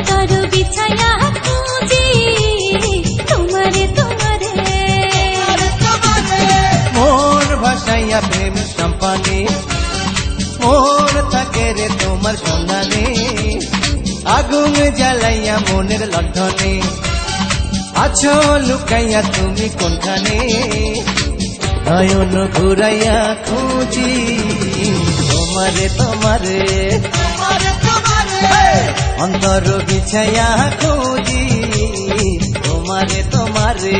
অন্তর বিছায়া খুঁজি তোমারে তোমারে মন ভাসাইয়া প্রেম সম্পানে মন থাকে রে তোমার সন্ধানে আগুন জ্বালাইয়া মনের লণ্ঠনে আছো লুকাইয়া তুমি কোনখানে নয়ন ঘুরাইয়া খুঁজি তোমারে তোমারে অন্তর বিছাইয়া খুঁজি তোমারে তোমারে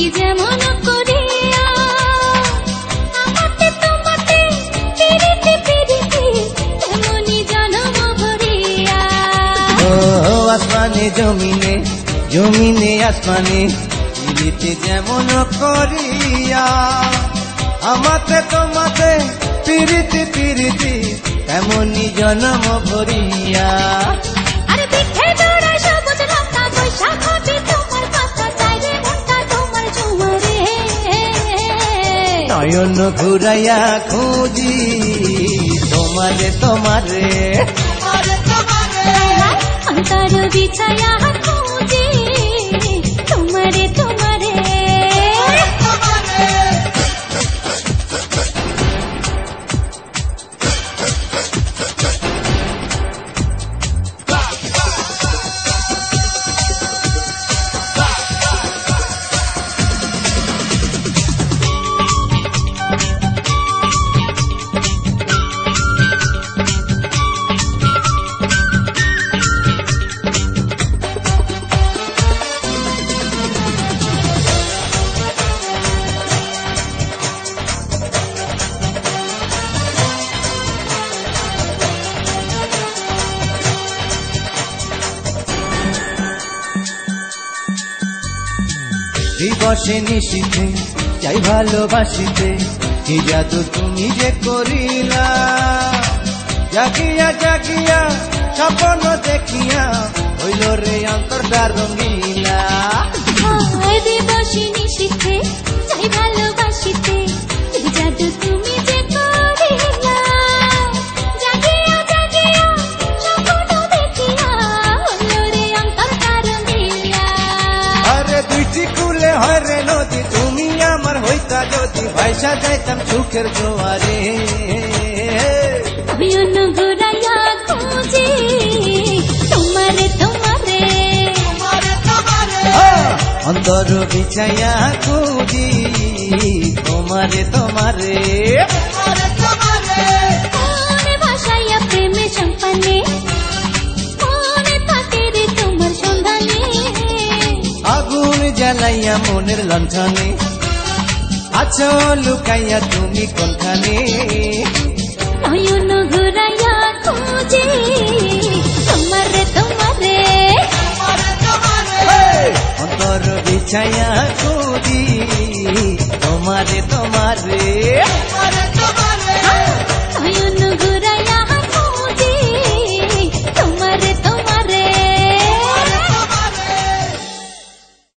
যেমন করিয়া আমাতে তোমাতে পিরিতি পিরিতি তেমনি জনম ভরিয়া ও আসমানে জমিনে জমিনে আসমানে পিরিতি যেমন করিয়া আমাতে তোমাতে পিরিতি পিরিতি তেমনি জনম ভরিয়া আরে পিঠে জোড়ায় সবুজ লতা বৈশাখ হবে তোমার কথা চাইরে নয়ন ঘুরাইয়া খুঁজি তোমারে তোমারে অন্তর বিছায়া খুঁজি তোমারে তোমারে দিবসে নিশীথে চাই ভালোবাসিতে কি জাদু তুমি যে করিলা জাগিয়া জাগিয়া স্বপ্ন দেখিয়া হইল রে অন্তরটা রঙিলা দিবসে নিশীথে চাই ভালোবাসিতে কি জাদু তুমি যে করিলা জাগিয়া জাগিয়া স্বপ্ন দেখিয়া হইল রে অন্তরটা রঙিলা আরে দুইটি কুলে হয় রে নদী তুমি আমার হইতা যদি ভাইসা যাইতাম সুখের জোয়ারে নয়ন ঘুরাইয়া খুঁজি তোমারে তোমারে অন্তর বিছাইয়া খুঁজি তোমারে তোমারে মনে ভাসাইয়া প্রেমে সম্পানে মনে থাকে রে তোমার সন্ধানে আগুন জ্বালাইয়া মনের লণ্ঠনে আছো লুকাইয়া তুমি কোনখানে নয়ন ঘুরাইয়া খুঁজি তোমারে তোমারে অন্তর বিছাইয়া খুঁজি তোমারে তোমারে